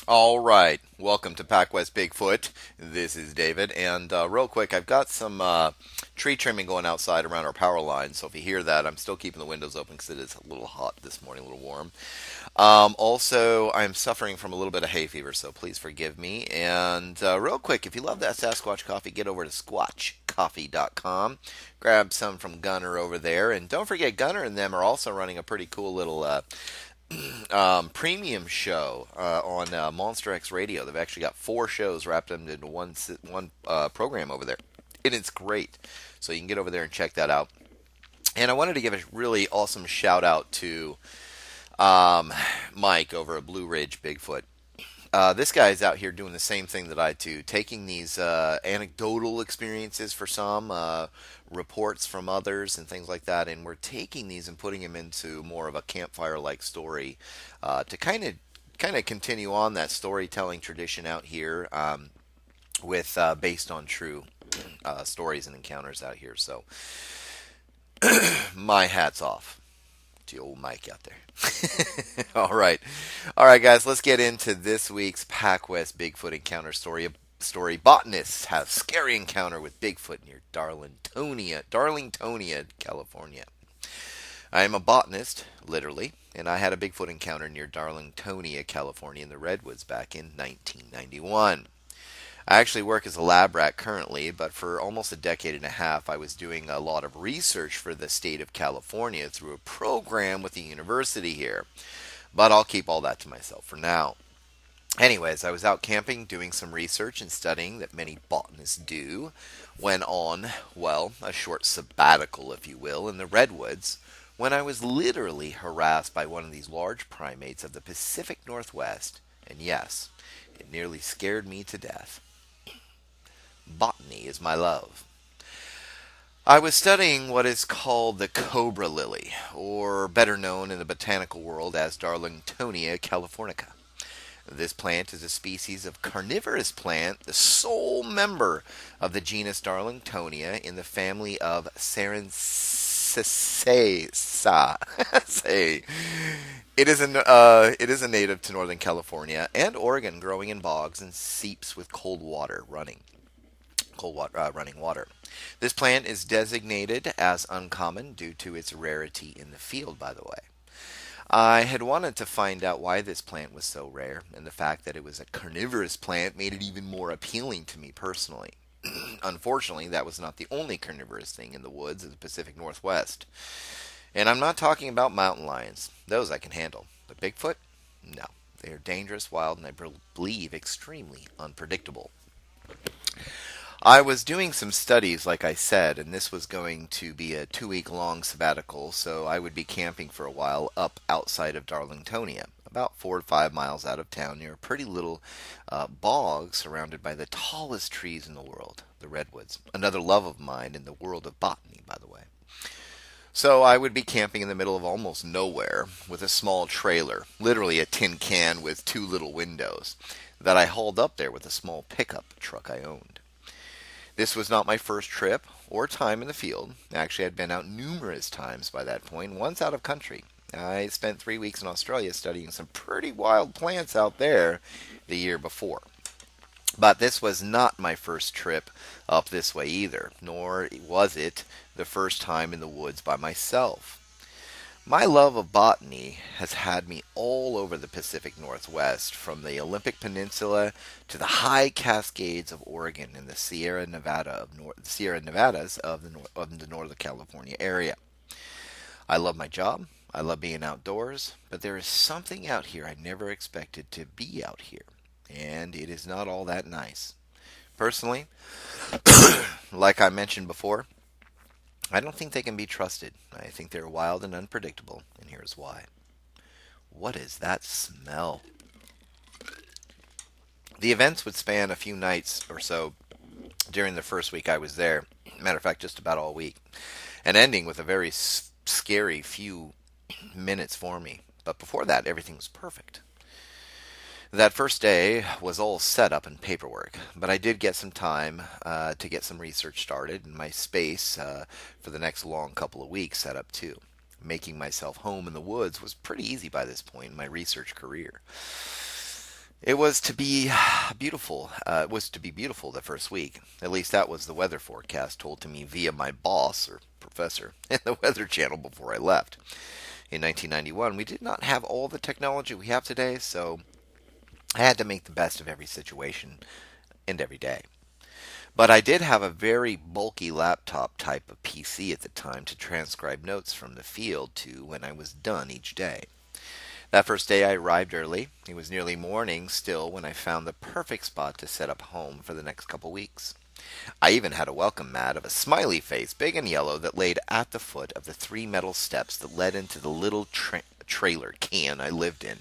All right, welcome to PacWest Bigfoot. This is David, and real quick, I've got some tree trimming going outside around our power line. So if you hear that, I'm still keeping the windows open because it is a little hot this morning, a little warm. Also, I'm suffering from a little bit of hay fever, so please forgive me. And real quick, if you love that Sasquatch coffee, get over to squatchcoffee.com. Grab some from Gunner over there, and don't forget, Gunner and them are also running a pretty cool little premium show on Monster X Radio. They've actually got four shows wrapped into one program over there, and it's great. So you can get over there and check that out. And I wanted to give a really awesome shout out to Mike over at Blue Ridge Bigfoot. This guy is out here doing the same thing that I do, taking these anecdotal experiences for some, reports from others, and things like that, and we're taking these and putting them into more of a campfire-like story to kind of continue on that storytelling tradition out here with based on true stories and encounters out here. So my hat's off to old Mike out there. All right, guys. Let's get into this week's PacWest Bigfoot encounter story. Botanists have scary encounter with Bigfoot near Darlingtonia, California. I am a botanist, literally, and I had a Bigfoot encounter near Darlingtonia, California, in the Redwoods back in 1991. I actually work as a lab rat currently, but for almost a decade and a half, I was doing a lot of research for the state of California through a program with the university here. But I'll keep all that to myself for now. Anyways, I was out camping doing some research and studying that many botanists do when on, well, a short sabbatical, if you will, in the Redwoods, when I was literally harassed by one of these large primates of the Pacific Northwest, and yes, it nearly scared me to death. Botany is my love. I was studying what is called the cobra lily, or better known in the botanical world as Darlingtonia californica. This plant is a species of carnivorous plant, the sole member of the genus Darlingtonia in the family of Saransaceae. It is a native to Northern California and Oregon, growing in bogs and seeps with running water. This plant is designated as uncommon due to its rarity in the field, by the way. I had wanted to find out why this plant was so rare, and the fact that it was a carnivorous plant made it even more appealing to me personally. Unfortunately, that was not the only carnivorous thing in the woods of the Pacific Northwest. And I'm not talking about mountain lions. Those I can handle. But Bigfoot? No. They are dangerous, wild, and I believe extremely unpredictable. I was doing some studies, like I said, and this was going to be a 2 week long sabbatical, so I would be camping for a while up outside of Darlingtonia, about 4 to 5 miles out of town, near a pretty little bog surrounded by the tallest trees in the world, the redwoods. Another love of mine in the world of botany, by the way. So I would be camping in the middle of almost nowhere with a small trailer, literally a tin can with two little windows, that I hauled up there with a small pickup truck I owned. This was not my first trip or time in the field. Actually, I'd been out numerous times by that point, once out of country. I spent 3 weeks in Australia studying some pretty wild plants out there the year before. But this was not my first trip up this way either, nor was it the first time in the woods by myself. My love of botany has had me all over the Pacific Northwest, from the Olympic Peninsula to the high Cascades of Oregon and the Sierra Nevadas of the Northern California area. I love my job. I love being outdoors, but there is something out here I never expected to be out here, and it is not all that nice. Personally, like I mentioned before, I don't think they can be trusted. I think they're wild and unpredictable, and here's why. What is that smell? The events would span a few nights or so during the first week I was there. Matter of fact, just about all week. And ending with a very scary few minutes for me. But before that, everything was perfect. That first day was all set up and paperwork, but I did get some time to get some research started, and my space for the next long couple of weeks set up too. Making myself home in the woods was pretty easy by this point in my research career. It was to be beautiful. It was to be beautiful the first week. At least that was the weather forecast told to me via my boss or professor in the Weather Channel before I left. In 1991, we did not have all the technology we have today, so I had to make the best of every situation and every day. But I did have a very bulky laptop type of PC at the time to transcribe notes from the field to when I was done each day. That first day I arrived early. It was nearly morning still when I found the perfect spot to set up home for the next couple weeks. I even had a welcome mat of a smiley face, big and yellow, that laid at the foot of the three metal steps that led into the little trailer can I lived in.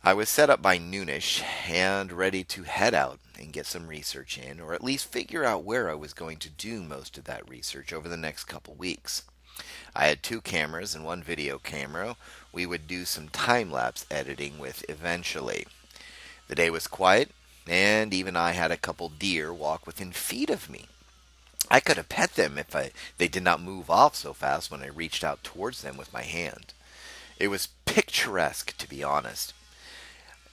I was set up by noonish and ready to head out and get some research in, or at least figure out where I was going to do most of that research over the next couple weeks. I had two cameras and one video camera we would do some time-lapse editing with eventually. The day was quiet, and even I had a couple deer walk within feet of me. I could have pet them if they did not move off so fast when I reached out towards them with my hand. It was picturesque, to be honest.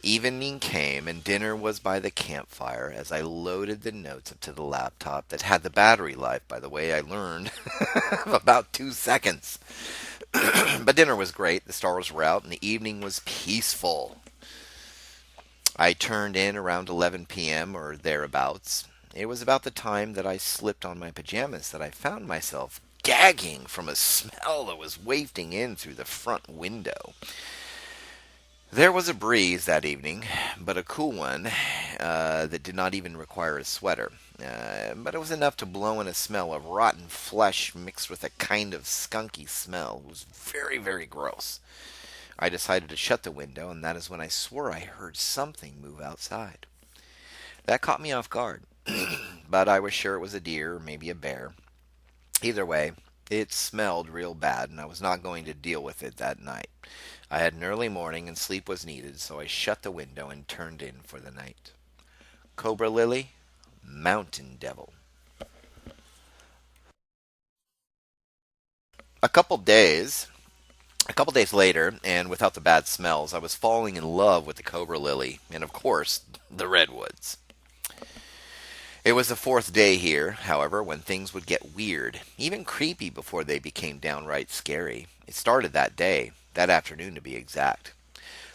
Evening came, and dinner was by the campfire as I loaded the notes up to the laptop that had the battery life, by the way, I learned, of about 2 seconds. But dinner was great, the stars were out, and the evening was peaceful. I turned in around 11 p.m. or thereabouts. It was about the time that I slipped on my pajamas that I found myself gagging from a smell that was wafting in through the front window. There was a breeze that evening, but a cool one that did not even require a sweater. But it was enough to blow in a smell of rotten flesh mixed with a kind of skunky smell. It was very, very gross. I decided to shut the window, and that is when I swore I heard something move outside. That caught me off guard, but I was sure it was a deer or maybe a bear. Either way, it smelled real bad, and I was not going to deal with it that night. I had an early morning and sleep was needed, so I shut the window and turned in for the night. Cobra lily, mountain devil. A couple days a couple days later, and without the bad smells, I was falling in love with the cobra lily and, of course, the redwoods. It was the fourth day here, however, when things would get weird, even creepy before they became downright scary. It started that day, that afternoon to be exact.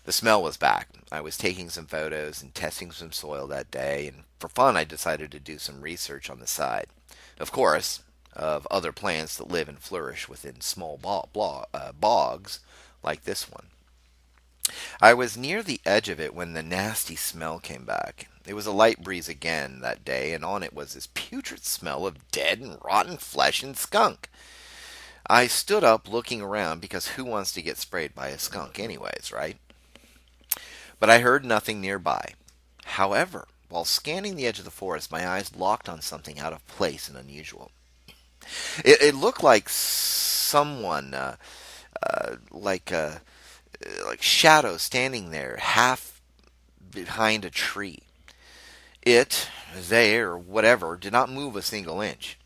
The smell was back. I was taking some photos and testing some soil that day, and for fun I decided to do some research on the side. Of course, of other plants that live and flourish within small bogs like this one. I was near the edge of it when the nasty smell came back. It was a light breeze again that day, and on it was this putrid smell of dead and rotten flesh and skunk. I stood up looking around because who wants to get sprayed by a skunk anyways, right? But I heard nothing nearby. However, while scanning the edge of the forest, my eyes locked on something out of place and unusual. It looked like someone, like shadow standing there, half behind a tree. They, or whatever, did not move a single inch.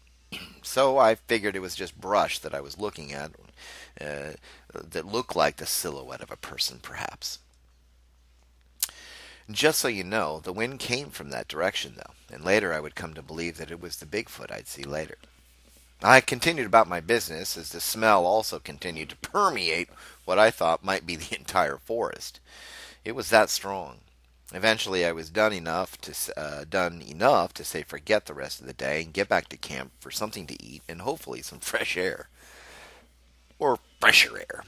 So I figured it was just brush that I was looking at, that looked like the silhouette of a person, perhaps. Just so you know, the wind came from that direction, though, and later I would come to believe that it was the Bigfoot I'd see later. I continued about my business as the smell also continued to permeate what I thought might be the entire forest. It was that strong. Eventually, I was done enough to say forget the rest of the day and get back to camp for something to eat and hopefully some fresh air. Or fresher air.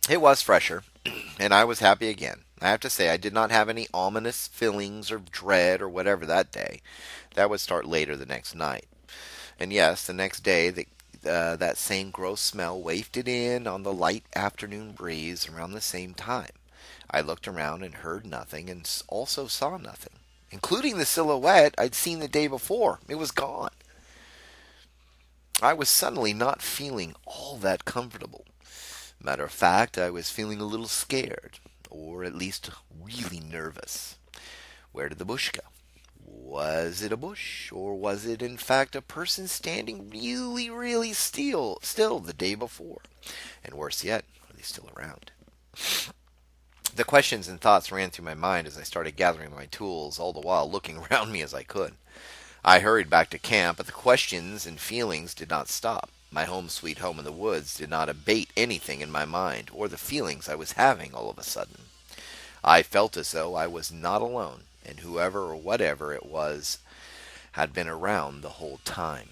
It was fresher, and I was happy again. I have to say I did not have any ominous feelings or dread or whatever that day. That would start later the next night. And yes, the next day that same gross smell wafted in on the light afternoon breeze around the same time. I looked around and heard nothing and also saw nothing, including the silhouette I'd seen the day before. It was gone. I was suddenly not feeling all that comfortable. Matter of fact, I was feeling a little scared, or at least really nervous. Where did the bush go? Was it a bush, or was it in fact a person standing really, really still the day before? And worse yet, are they still around? The questions and thoughts ran through my mind as I started gathering my tools, all the while looking around me as I could. I hurried back to camp, but the questions and feelings did not stop. My home sweet home in the woods did not abate anything in my mind, or the feelings I was having all of a sudden. I felt as though I was not alone, and whoever or whatever it was had been around the whole time.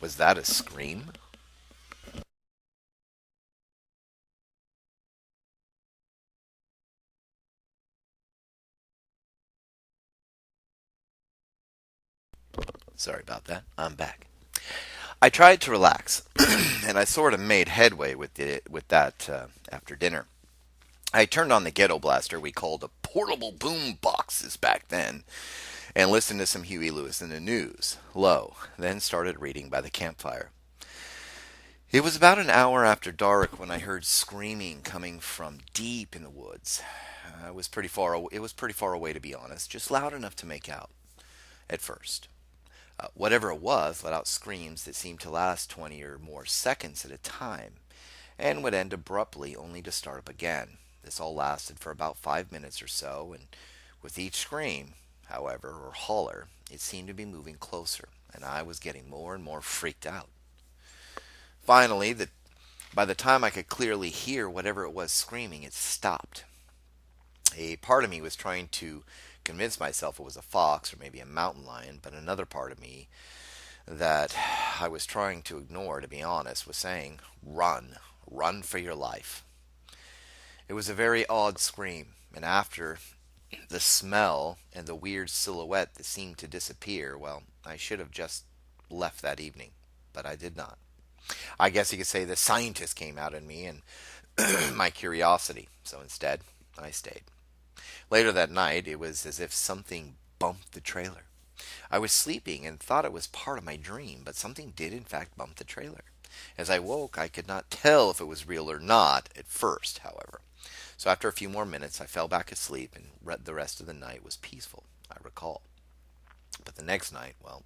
Was that a scream? Sorry about that. I'm back. I tried to relax, and I sort of made headway with that after dinner. I turned on the ghetto blaster we called a portable boom boxes back then, and listened to some Huey Lewis in the news, low, then started reading by the campfire. It was about an hour after dark when I heard screaming coming from deep in the woods. It was pretty far away, to be honest, just loud enough to make out at first. Whatever it was let out screams that seemed to last 20 or more seconds at a time, and would end abruptly only to start up again. This all lasted for about 5 minutes or so, and with each scream, however, or holler, it seemed to be moving closer, and I was getting more and more freaked out. Finally, by the time I could clearly hear whatever it was screaming, it stopped. A part of me was trying to convince myself it was a fox or maybe a mountain lion, but another part of me that I was trying to ignore, to be honest, was saying, "Run, run for your life." It was a very odd scream, and after the smell and the weird silhouette that seemed to disappear, well, I should have just left that evening, but I did not. I guess you could say the scientist came out in me and my curiosity, so instead, I stayed. Later that night, it was as if something bumped the trailer. I was sleeping and thought it was part of my dream, but something did in fact bump the trailer. As I woke, I could not tell if it was real or not at first, however. So after a few more minutes, I fell back asleep, and the rest of the night was peaceful, I recall. But the next night, well,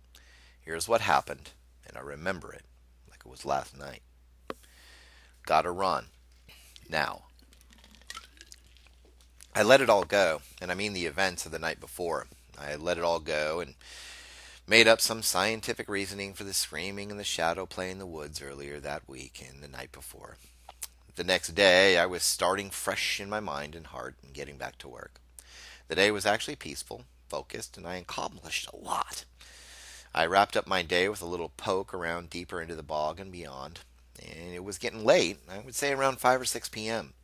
here's what happened, and I remember it like it was last night. Gotta run. Now, I let it all go, and I mean the events of the night before. I let it all go and made up some scientific reasoning for the screaming and the shadow play in the woods earlier that week and the night before. The next day, I was starting fresh in my mind and heart and getting back to work. The day was actually peaceful, focused, and I accomplished a lot. I wrapped up my day with a little poke around deeper into the bog and beyond, and it was getting late, I would say around 5 or 6 p.m.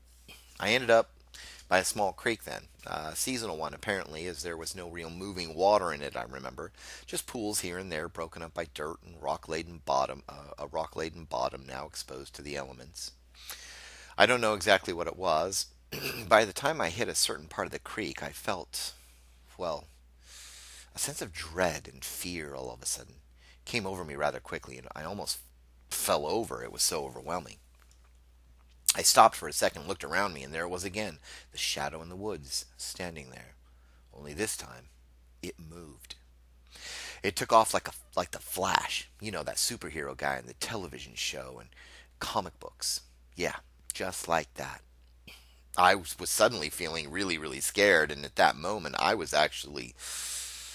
I ended up by a small creek then, a seasonal one apparently, as there was no real moving water in it, I remember, just pools here and there broken up by dirt and a rock-laden bottom now exposed to the elements. I don't know exactly what it was. By the time I hit a certain part of the creek, I felt, well, a sense of dread and fear all of a sudden came over me rather quickly, and I almost fell over. It was so overwhelming. I stopped for a second, looked around me, and there it was again, the shadow in the woods, standing there. Only this time, it moved. It took off like the Flash, you know, that superhero guy in the television show and comic books. Yeah, just like that. I was suddenly feeling really, really scared, and at that moment, I was actually,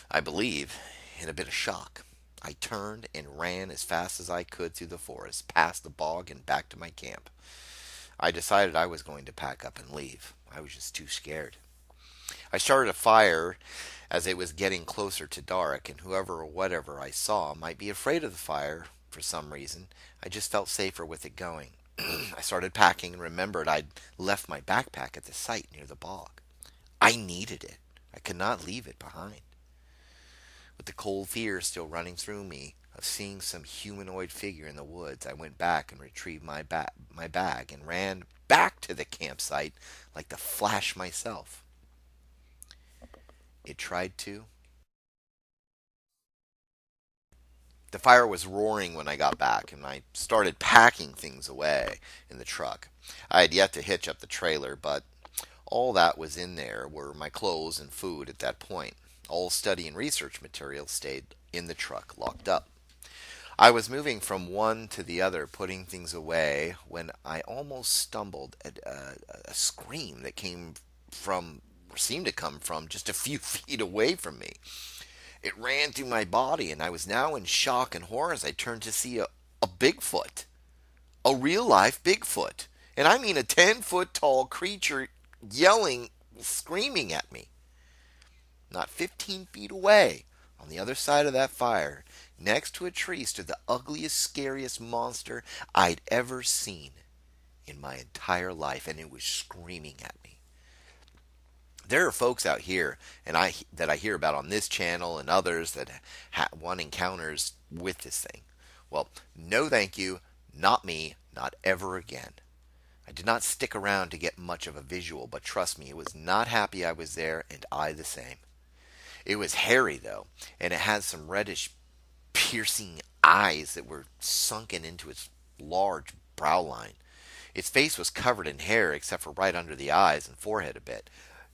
I believe, in a bit of shock. I turned and ran as fast as I could through the forest, past the bog, and back to my camp. I decided I was going to pack up and leave. I was just too scared. I started a fire as it was getting closer to dark, and whoever or whatever I saw might be afraid of the fire for some reason. I just felt safer with it going. I started packing and remembered I'd left my backpack at the site near the bog. I needed it. I could not leave it behind. With the cold fear still running through me of seeing some humanoid figure in the woods, I went back and retrieved my bag and ran back to the campsite like the Flash myself. It tried to. The fire was roaring when I got back, and I started packing things away in the truck. I had yet to hitch up the trailer, but all that was in there were my clothes and food at that point. All study and research materials stayed in the truck, locked up. I was moving from one to the other, putting things away, when I almost stumbled at a scream that came from, or seemed to come from, just a few feet away from me. It ran through my body, and I was now in shock and horror as I turned to see a Bigfoot. A real life Bigfoot. And I mean a 10-foot tall creature yelling, screaming at me. Not 15 feet away, on the other side of that fire, next to a tree, stood the ugliest, scariest monster I'd ever seen in my entire life, and it was screaming at me. There are folks out here, and I hear about on this channel and others that want encounters with this thing. Well, no, thank you, not me, not ever again. I did not stick around to get much of a visual, but trust me, it was not happy I was there, and I the same. It was hairy, though, and it had some reddish, piercing eyes that were sunken into its large brow line. Its face was covered in hair, except for right under the eyes and forehead a bit.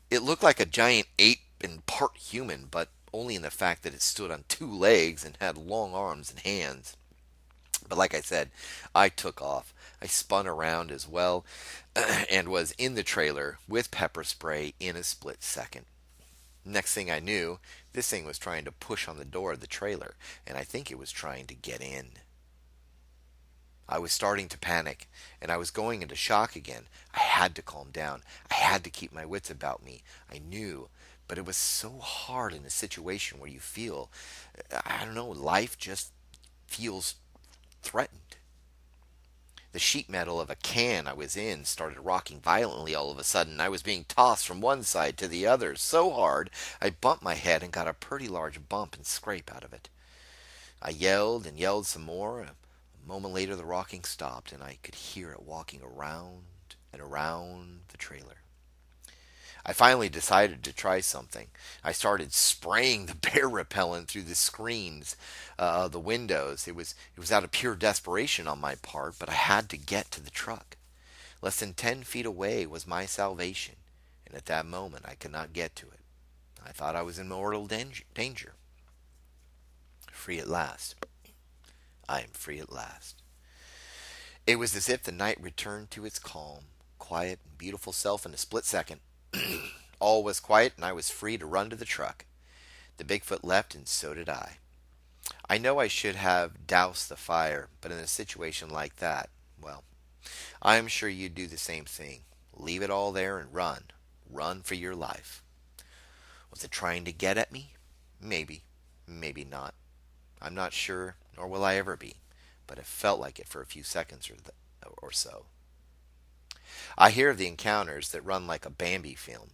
It looked like a giant ape and part human, but only in the fact that it stood on two legs and had long arms and hands. But like I said, I took off. I spun around as well and was in the trailer with pepper spray in a split second. Next thing I knew, this thing was trying to push on the door of the trailer, and I think it was trying to get in. I was starting to panic, and I was going into shock again. I had to calm down. I had to keep my wits about me. I knew, but it was so hard in a situation where you feel, I don't know, life just feels threatened. The sheet metal of a can I was in started rocking violently all of a sudden. I was being tossed from one side to the other so hard I bumped my head and got a pretty large bump and scrape out of it. I yelled and yelled some more. A moment later the rocking stopped, and I could hear it walking around and around the trailer. I finally decided to try something. I started spraying the bear repellent through the screens, the windows. It was out of pure desperation on my part, but I had to get to the truck. Less than 10 feet away was my salvation, and at that moment I could not get to it. I thought I was in mortal danger. Free at last. I am free at last. It was as if the night returned to its calm, quiet, and beautiful self in a split second. All was quiet, and I was free to run to the truck. The Bigfoot left, and so did I. I know I should have doused the fire, but in a situation like that, well, I am sure you'd do the same thing. Leave it all there and run. Run for your life. Was it trying to get at me? Maybe. Maybe not. I'm not sure, nor will I ever be, but it felt like it for a few seconds or so. I hear of the encounters that run like a Bambi film,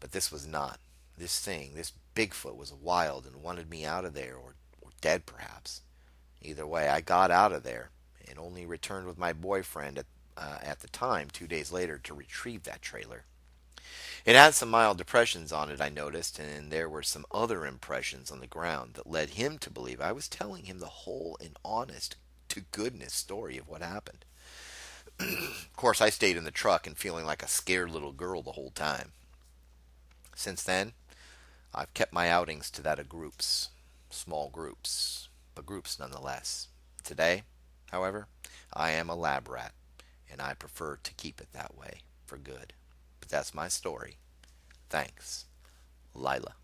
but this was not. This Bigfoot was wild and wanted me out of there, or dead perhaps. Either way, I got out of there and only returned with my boyfriend at the time 2 days later to retrieve that trailer. It had some mild depressions on it, I noticed, and there were some other impressions on the ground that led him to believe I was telling him the whole and honest to goodness story of what happened. Of course, I stayed in the truck and feeling like a scared little girl the whole time. Since then, I've kept my outings to that of groups, small groups, but groups nonetheless. Today, however, I am a lab rat, and I prefer to keep it that way for good. But that's my story. Thanks, Lila.